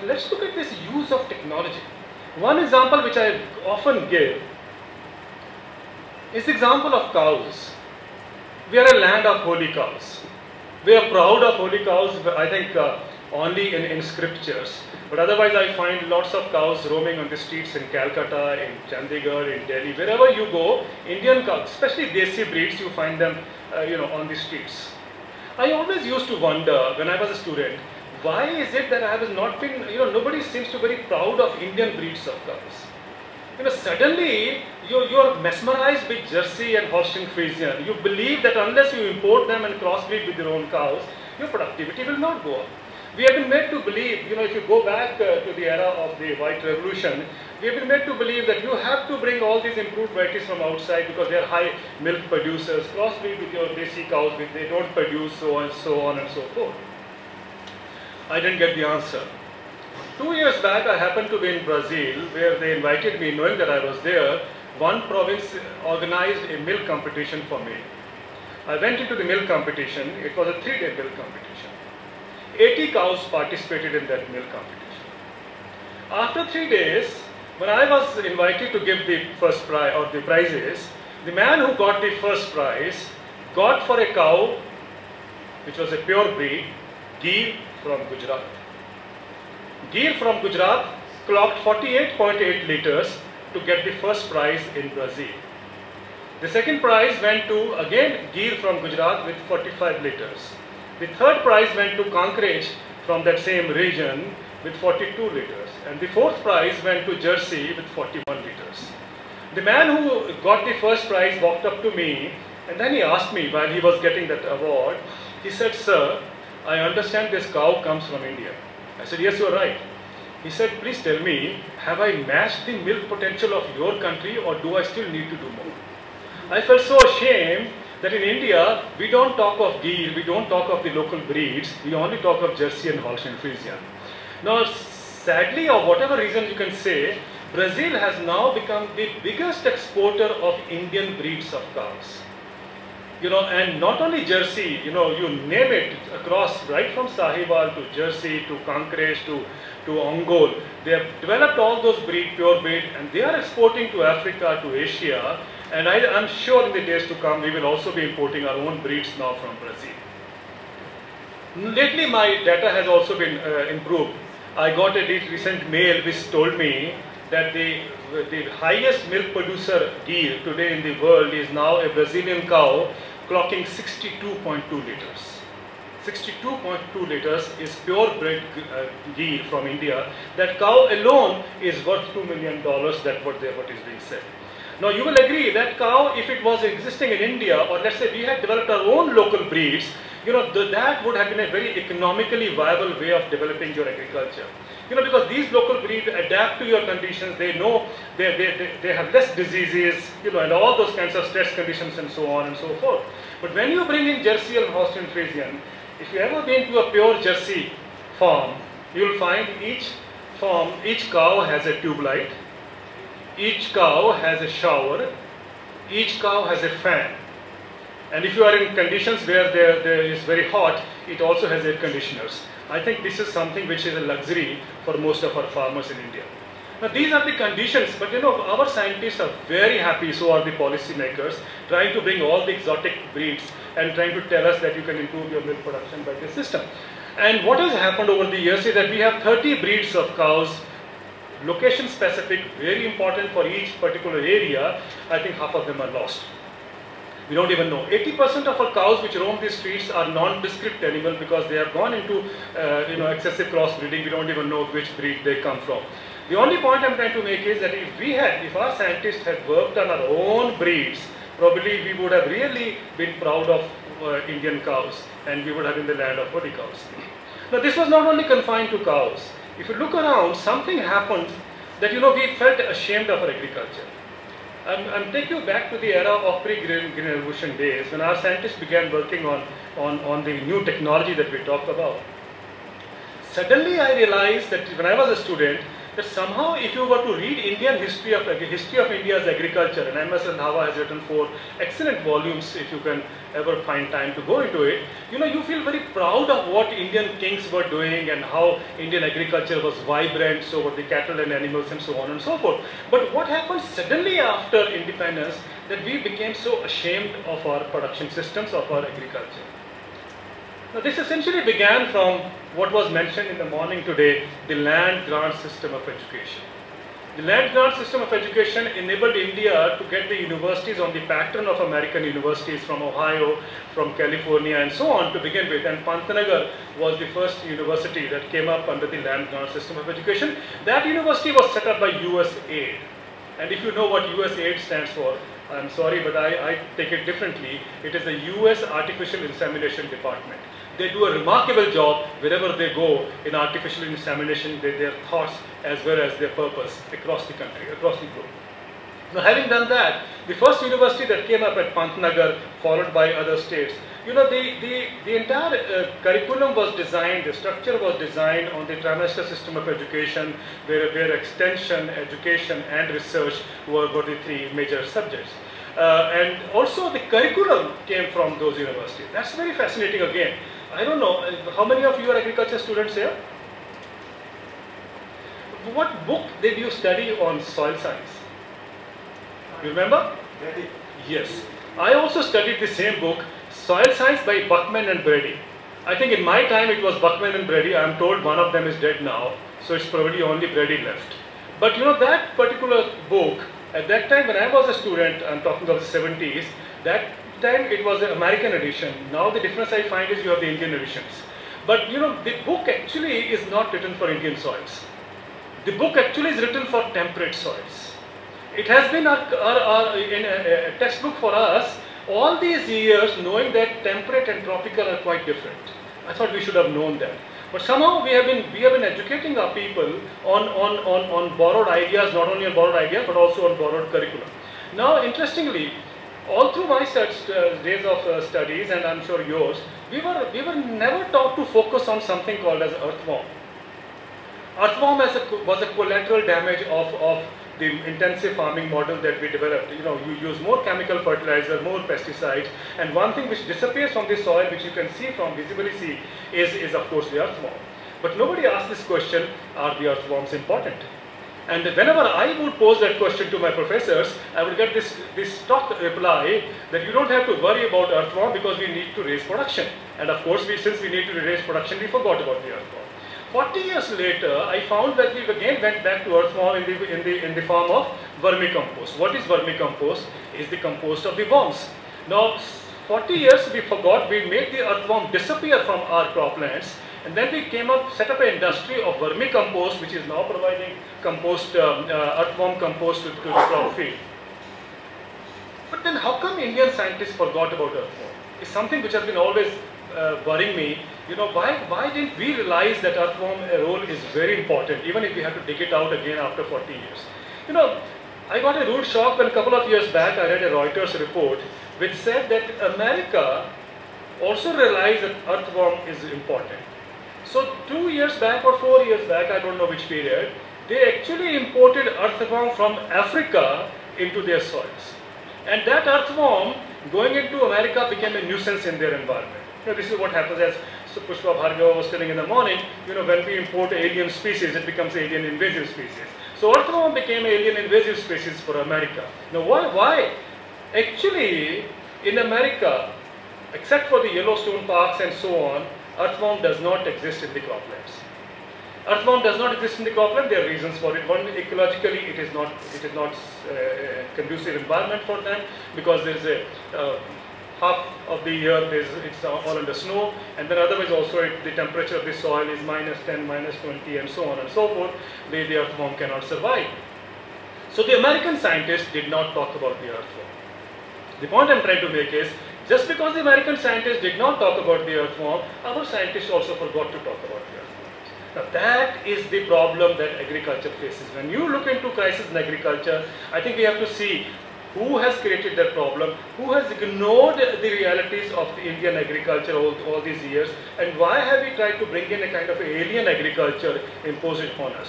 Let's look at this use of technology. One example which I often give is the example of cows. We are a land of holy cows. We are proud of holy cows, I think only in scriptures. But otherwise I find lots of cows roaming on the streets in Calcutta, in Chandigarh, in Delhi. Wherever you go, Indian cows, especially Desi breeds, you find them on the streets. I always used to wonder when I was a student, why is it that I have not been, nobody seems to be very proud of Indian breeds of cows. Suddenly you are mesmerized with Jersey and Holstein Friesian. You believe that unless you import them and crossbreed with your own cows, your productivity will not go up. We have been made to believe, if you go back to the era of the White Revolution, we have been made to believe that you have to bring all these improved varieties from outside because they are high milk producers, crossbreed with your Desi cows, which they don't produce, so on and so forth. I didn't get the answer. 2 years back, I happened to be in Brazil, where they invited me, knowing that I was there. One province organized a milk competition for me. I went into the milk competition. It was a 3-day milk competition. 80 cows participated in that milk competition. After 3 days, when I was invited to give the first prize or the prizes, the man who got the first prize got for a cow, which was a pure breed, Gir from Gujarat. Gir from Gujarat clocked 48.8 liters to get the first prize in Brazil. The second prize went to, again, Gir from Gujarat with 45 liters. The third prize went to Kankrej from that same region with 42 liters. And the fourth prize went to Jersey with 41 liters. The man who got the first prize walked up to me and then he asked me while he was getting that award, he said, "Sir, I understand this cow comes from India." I said, "Yes, you are right." He said, "Please tell me, have I matched the milk potential of your country or do I still need to do more?" I felt so ashamed that in India, we don't talk of Gir, we don't talk of the local breeds, we only talk of Jersey and Holstein Friesian. Now, sadly, or whatever reason you can say, Brazil has now become the biggest exporter of Indian breeds of cows. And not only Jersey, you name it, across, right from Sahiwal to Jersey to Kankrej to Ongol, they have developed all those pure breed, and they are exporting to Africa, to Asia, and I'm sure in the days to come, we will also be importing our own breeds now from Brazil. Lately, my data has also been improved. I got a recent mail which told me that the highest milk producer Gir today in the world is now a Brazilian cow clocking 62.2 liters. 62.2 liters is purebred Gir from India. That cow alone is worth $2 million. That's what is being said. Now you will agree that cow, if it was existing in India, or let's say we had developed our own local breeds, that would have been a very economically viable way of developing your agriculture. Because these local breeds adapt to your conditions, they know they have less diseases, and all those kinds of stress conditions and so on and so forth. But when you bring in Jersey and Holstein Friesian, if you ever been to a pure Jersey farm, you will find each cow has a tube light, each cow has a shower, each cow has a fan. And if you are in conditions where there is very hot, it also has air conditioners. I think this is something which is a luxury for most of our farmers in India. Now these are the conditions, but our scientists are very happy, so are the policy makers, trying to bring all the exotic breeds and trying to tell us that you can improve your milk production by this system. And what has happened over the years is that we have 30 breeds of cows, location specific, very important for each particular area. I think half of them are lost. We don't even know. 80% of our cows which roam these streets are nondescript animal because they have gone into excessive crossbreeding. We don't even know which breed they come from. The only point I'm trying to make is that if our scientists had worked on our own breeds, probably we would have really been proud of Indian cows, and we would have been the land of holy cows. Now this was not only confined to cows. If you look around, something happened that we felt ashamed of our agriculture. I'm taking you back to the era of pre-Green Revolution days when our scientists began working on the new technology that we talked about. Suddenly I realized that when I was a student, that somehow if you were to read Indian history of India's agriculture, and M.S. Randhawa has written 4 excellent volumes if you can ever find time to go into it, you feel very proud of what Indian kings were doing and how Indian agriculture was vibrant, so were the cattle and animals and so on and so forth. But what happened suddenly after independence, that we became so ashamed of our production systems, of our agriculture. Now this essentially began from what was mentioned in the morning today, the land grant system of education. The land grant system of education enabled India to get the universities on the pattern of American universities from Ohio, from California and so on to begin with, and Pantnagar was the first university that came up under the land grant system of education. That university was set up by US Aid. And if you know what US Aid stands for, I'm sorry, but I take it differently. It is the US Artificial Insemination Department. They do a remarkable job wherever they go in artificial insemination, their thoughts as well as their purpose across the country, across the globe. Now having done that, the first university that came up at Pantnagar, followed by other states, the entire curriculum was designed, the structure was designed on the trimester system of education, where extension, education and research were the 3 major subjects. And also the curriculum came from those universities. That's very fascinating again. I don't know, how many of you are agriculture students here? What book did you study on soil science? You remember? Yes. I also studied the same book, Soil Science by Buckman and Brady. I think in my time it was Buckman and Brady. I am told one of them is dead now, so it's probably only Brady left. But that particular book, at that time when I was a student, I'm talking of the 70s, that time it was an American edition. Now the difference I find is you have the Indian editions. But the book actually is not written for Indian soils. The book actually is written for temperate soils. It has been a textbook for us all these years, knowing that temperate and tropical are quite different. I thought we should have known that. But somehow we have been educating our people on borrowed ideas, not only on borrowed ideas but also on borrowed curriculum. Now interestingly, all through my days of studies, and I'm sure yours, we were never taught to focus on something called as earthworm. Earthworm was a collateral damage of the intensive farming model that we developed. You use more chemical fertilizer, more pesticides, and one thing which disappears from the soil, which you can visibly see, is of course the earthworm. But nobody asked this question, are the earthworms important? And whenever I would pose that question to my professors, I would get this stock reply that you don't have to worry about earthworm because we need to raise production. And of course, since we need to raise production, we forgot about the earthworm. 40 years later, I found that we again went back to earthworm in the form of vermicompost. What is vermicompost? Is the compost of the worms. Now, 40 years we forgot, we made the earthworm disappear from our croplands. And then we set up an industry of vermicompost, which is now providing compost, earthworm compost to the crop field. But then how come Indian scientists forgot about earthworm? It's something which has been always worrying me. Why didn't we realize that earthworm role is very important, even if we have to dig it out again after 40 years? I got a rude shock when a couple of years back I read a Reuters report which said that America also realized that earthworm is important. So 2 years back or 4 years back, I don't know which period, they actually imported earthworm from Africa into their soils. And that earthworm going into America became a nuisance in their environment. This is what happens, as Pushpa Bhargava was telling in the morning, when we import alien species, it becomes alien invasive species. So earthworm became alien invasive species for America. Now why? Actually, in America, except for the Yellowstone parks and so on, earthworm does not exist in the croplands. Earthworm does not exist in the cropland. There are reasons for it. One, ecologically, it is not a conducive environment for them, because there is a half of the year it's all under snow, and then otherwise also the temperature of the soil is -10, -20, and so on and so forth. The earthworm cannot survive. So the American scientists did not talk about the earthworm. The point I'm trying to make is, just because the American scientists did not talk about the earthworm, our scientists also forgot to talk about the earthworm. Now that is the problem that agriculture faces. When you look into crisis in agriculture, I think we have to see who has created that problem, who has ignored the realities of the Indian agriculture all these years, and why have we tried to bring in a kind of alien agriculture, impose it upon us.